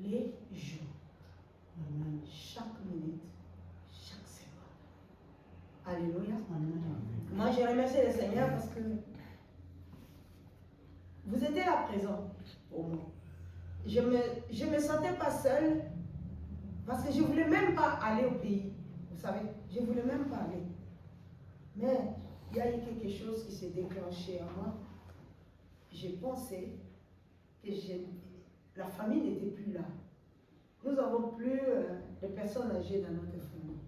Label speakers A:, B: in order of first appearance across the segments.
A: les jours. Amen. Chaque minute, chaque seconde. Alléluia. Amen. Moi, je remercie le Seigneur parce que vous étiez là présent pour moi. Je me sentais pas seule parce que je ne voulais même pas aller au pays. Vous savez, je ne voulais même pas aller. Mais il y a eu quelque chose qui s'est déclenché en moi. J'ai pensé que la famille n'était plus là. Nous n'avons plus de personnes âgées dans notre famille.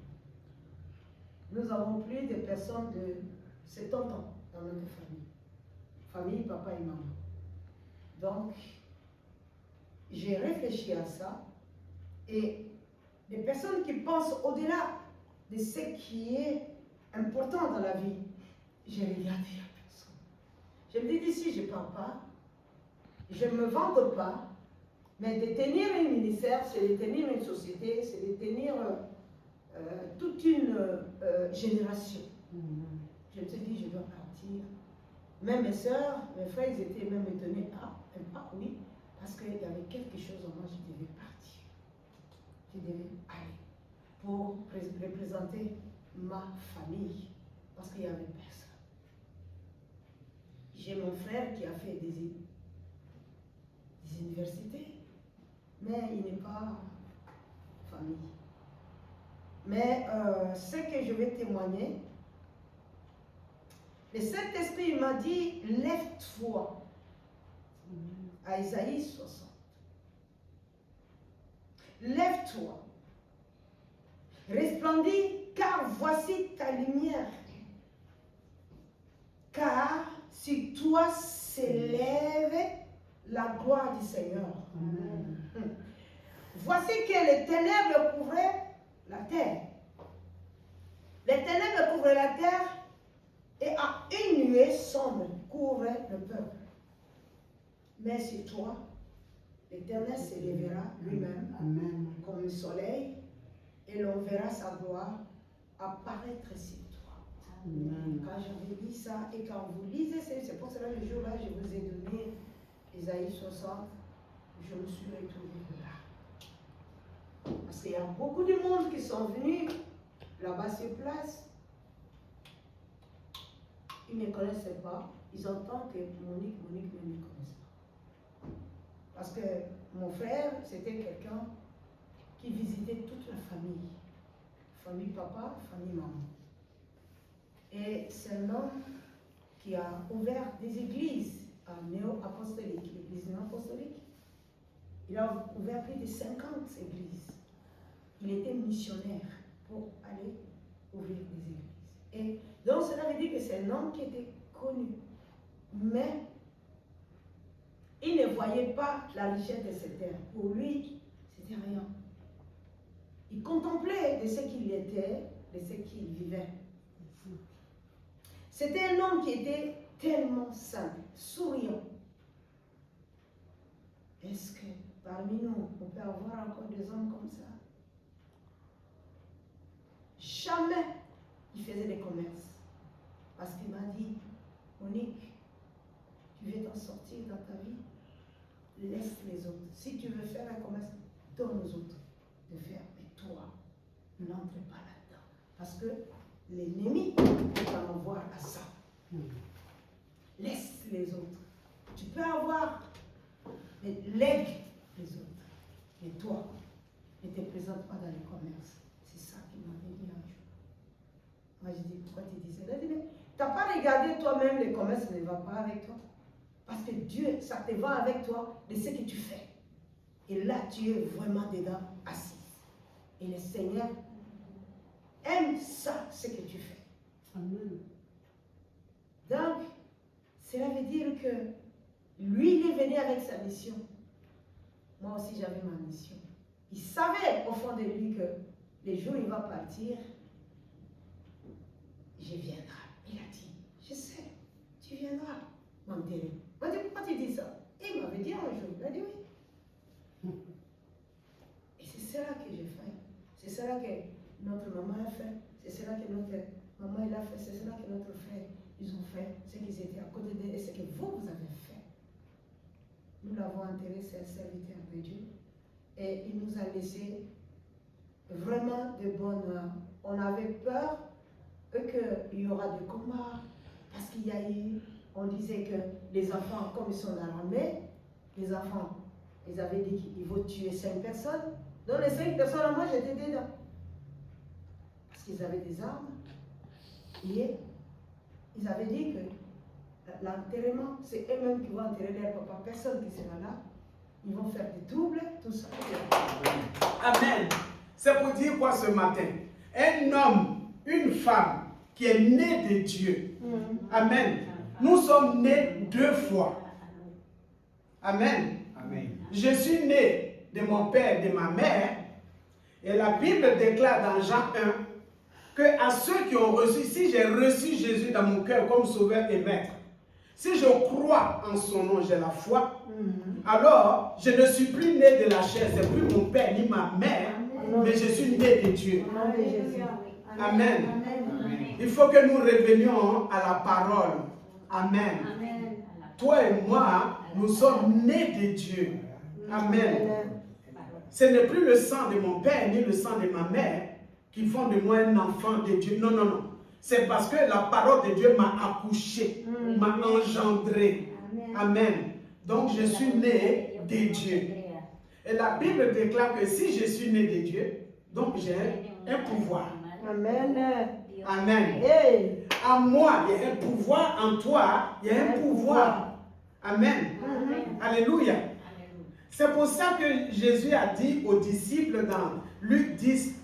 A: Nous n'avons plus de personnes de 70 ans dans notre famille. Famille, papa et maman. Donc, j'ai réfléchi à ça et des personnes qui pensent au-delà de ce qui est important dans la vie, j'ai regardé la personne. Je me dis d'ici, je ne parle pas, je ne me vante pas, mais de tenir un ministère, c'est de tenir une société, c'est de tenir toute une génération. Je me suis dit, je dois partir. Même mes soeurs, mes frères, ils étaient même étonnés. Ah oui, parce qu'il y avait quelque chose en moi, je devais partir. Je devais aller pour représenter ma famille, parce qu'il n'y avait personne. J'ai mon frère qui a fait des universités, mais il n'est pas famille. Mais ce que je vais témoigner, le Saint-Esprit m'a dit, lève-toi, à Isaïe 60. Lève-toi, resplendis, car voici ta lumière. Car sur toi s'élève la gloire du Seigneur. Amen. Voici que les ténèbres couvraient la terre. Les ténèbres couvraient la terre et à une nuée sombre couvrait le peuple. Mais sur toi, l'Éternel s'élèvera lui-même comme le soleil et l'on verra sa gloire apparaître sur toi. Amen. Quand j'avais dit ça et quand vous lisez, c'est pour cela que le jour-là, je vous ai donné Isaïe 60, je me suis retrouvée là. Parce qu'il y a beaucoup de monde qui sont venus là-bas sur place. Ils ne me connaissaient pas. Ils entendent que Monique ne me connaissent pas. Parce que mon frère, c'était quelqu'un qui visitait toute la famille. Famille papa, famille maman. Et c'est un homme qui a ouvert des églises néo-apostoliques, l'église néo-apostolique. Il a ouvert plus de 50 églises. Il était missionnaire pour aller ouvrir des églises. Et donc cela veut dire que c'est un homme qui était connu. Mais il ne voyait pas la richesse de cette terre. Pour lui, c'était rien. Il contemplait de ce qu'il était, de ce qu'il vivait. C'était un homme qui était tellement simple, souriant. Est-ce que parmi nous, on peut avoir encore des hommes comme ça? Jamais il faisait des commerces. Parce qu'il m'a dit, Monique, tu veux t'en sortir dans ta vie? Laisse les autres. Si tu veux faire un commerce, donne aux autres de faire. Mais toi, n'entre pas là-dedans. Parce que l'ennemi va m'envoyer à ça. Laisse les autres. Tu peux avoir, mais lègue les autres. Mais toi, ne te présente pas dans le commerce. C'est ça qu'il m'avait dit un jour. Moi, je dis, pourquoi tu dis ça? Il a dit, mais tu n'as pas regardé toi-même, le commerce ne va pas avec toi. Parce que Dieu, ça te va avec toi de ce que tu fais. Et là, tu es vraiment dedans, assis. Et le Seigneur aime ça, ce que tu fais. Amen. Donc, cela veut dire que lui, il est venu avec sa mission. Moi aussi, j'avais ma mission. Il savait au fond de lui que le jour où il va partir, je viendrai. Il a dit, je sais, tu viendras m'enterrer. On dit, pourquoi tu dis ça? Et il m'avait dit un jour, il a dit oui. Et c'est cela que j'ai fait. C'est cela que notre maman a fait. C'est cela que notre maman il a fait. C'est cela que notre frère, ils ont fait. Ce qu'ils étaient à côté d'eux et ce que vous avez fait. Nous l'avons enterré, c'est un serviteur de Dieu. Et il nous a laissé vraiment de bonnes... On avait peur qu'il y aura des combats, parce qu'il y a eu... On disait que les enfants, comme ils sont dans l'armée, les enfants, ils avaient dit qu'ils vont tuer 5 personnes. Dans les 5 personnes, moi j'étais dedans. Parce qu'ils avaient des armes. Et ils avaient dit que l'enterrement, c'est eux-mêmes qui vont enterrer leur papa. Personne qui sera là. Ils vont faire des troubles, tout ça.
B: Amen. C'est pour dire quoi ce matin? Un homme, une femme qui est né de Dieu. Amen. Nous sommes nés 2 fois. Amen.
C: Amen.
B: Je suis né de mon père et de ma mère. Et la Bible déclare dans Jean 1 que à ceux qui ont reçu, si j'ai reçu Jésus dans mon cœur comme sauveur et maître, si je crois en son nom, j'ai la foi, alors je ne suis plus né de la chair, c'est plus mon père ni ma mère, mais je suis né de Dieu. Amen. Il faut que nous revenions à la parole. Amen. Toi et moi, nous sommes nés de Dieu. Amen. Ce n'est plus le sang de mon père ni le sang de ma mère qui font de moi un enfant de Dieu. Non, non, non. C'est parce que la parole de Dieu m'a accouché, m'a engendré. Amen. Donc je suis né de Dieu. Et la Bible déclare que si je suis né de Dieu, donc j'ai un pouvoir.
A: Amen.
B: Amen.
A: Hey.
B: En moi, il y a un pouvoir. En toi, il y a un pouvoir. Amen. Alléluia. C'est pour ça que Jésus a dit aux disciples dans Luc 10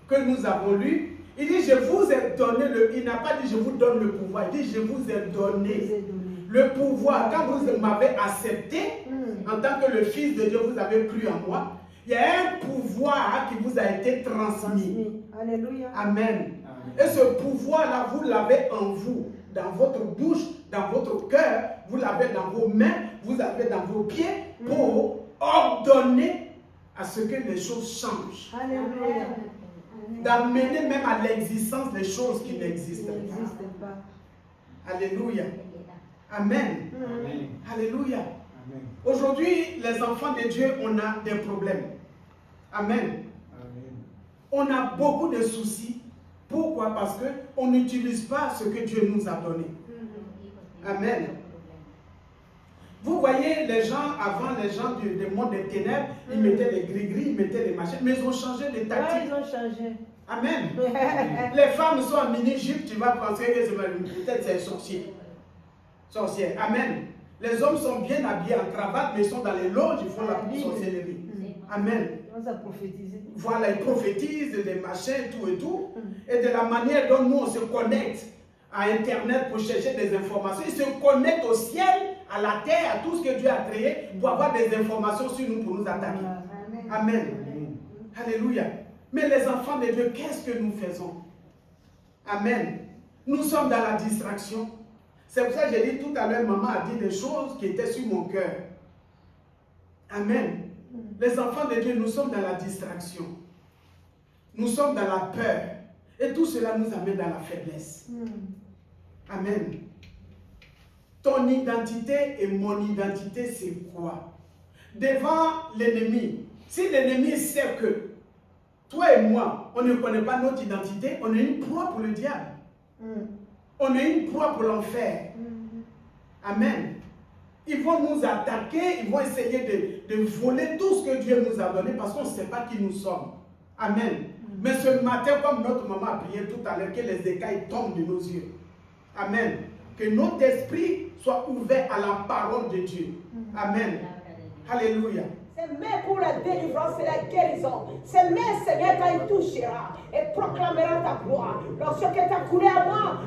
B: que nous avons lu, il dit je vous ai donné il n'a pas dit je vous donne le pouvoir, il dit je vous ai donné le pouvoir. Quand vous m'avez accepté en tant que le Fils de Dieu, vous avez cru en moi, il y a un pouvoir qui vous a été transmis.
A: Alléluia.
B: Amen. Et ce pouvoir-là, vous l'avez en vous, dans votre bouche, dans votre cœur, vous l'avez dans vos mains, vous l'avez dans vos pieds pour ordonner à ce que les choses changent.
A: Alléluia.
B: D'amener même à l'existence des choses qui n'existent pas. Alléluia. Amen. Alléluia. Aujourd'hui, les enfants de Dieu, on a des problèmes. Amen. On a beaucoup de soucis. Pourquoi? Parce qu'on n'utilise pas ce que Dieu nous a donné. Amen. Vous voyez les gens, avant les gens du monde des ténèbres, ils mettaient les gris-gris, ils mettaient les machins, mais ils ont changé de tactique.
A: Ils ont changé.
B: Amen. Les femmes sont en mini-jupe, tu vas penser que peut-être c'est sorcier. Sorcière. Amen. Les hommes sont bien habillés en cravate, mais ils sont dans les loges, ils font la sorcellerie. Amen. Voilà, ils prophétisent des machins, tout et tout. Et de la manière dont nous on se connecte à Internet pour chercher des informations, ils se connectent au ciel, à la terre, à tout ce que Dieu a créé pour avoir des informations sur nous, pour nous attaquer. Amen. Alléluia. Mais les enfants de Dieu, qu'est-ce que nous faisons? Amen. Nous sommes dans la distraction. C'est pour ça que j'ai dit tout à l'heure, maman a dit des choses qui étaient sur mon cœur. Amen. Les enfants de Dieu, nous sommes dans la distraction. Nous sommes dans la peur. Et tout cela nous amène dans la faiblesse. Amen. Ton identité et mon identité, c'est quoi? Devant l'ennemi, si l'ennemi sait que toi et moi, on ne connaît pas notre identité, on est une proie pour le diable. On est une proie pour l'enfer. Amen. Ils vont nous attaquer, ils vont essayer de voler tout ce que Dieu nous a donné parce qu'on ne sait pas qui nous sommes. Amen. Mais ce matin, comme notre maman a prié tout à l'heure, que les écailles tombent de nos yeux. Amen. Que notre esprit soit ouvert à la parole de Dieu. Amen. Alléluia.
D: C'est mains pour la délivrance et la guérison. Ces mains, Seigneur, quand il touchera et proclamera ta gloire. Lorsque tu as coulé à moi,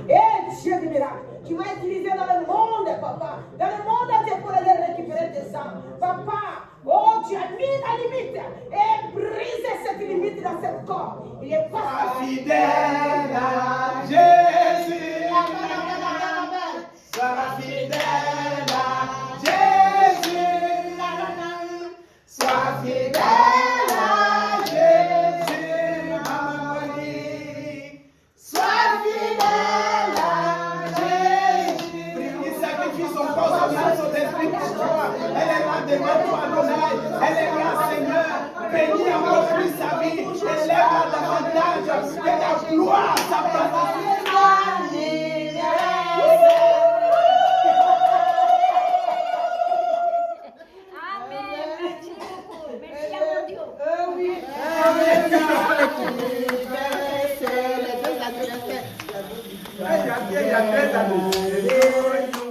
D: Dieu du miracle, tu m'as utilisé dans le monde, papa. Dans le monde entier pour aller récupérer tes âmes. Papa, oh, tu as mis la limite et brisé cette limite dans ce corps. Il est pas
B: fidèle à Jésus. Sois fidèle à Jésus. Sois fidèle à Jésus, maman dit. Sois fidèle à Jésus. Il sacrifie son corps, son âme, son esprit pour toi. Elle est là devant toi, Adonai. Elle est là, Seigneur. bénit encore plus sa vie. Élève-la davantage. Que ta gloire s'apparaisse. Il y a 13 années.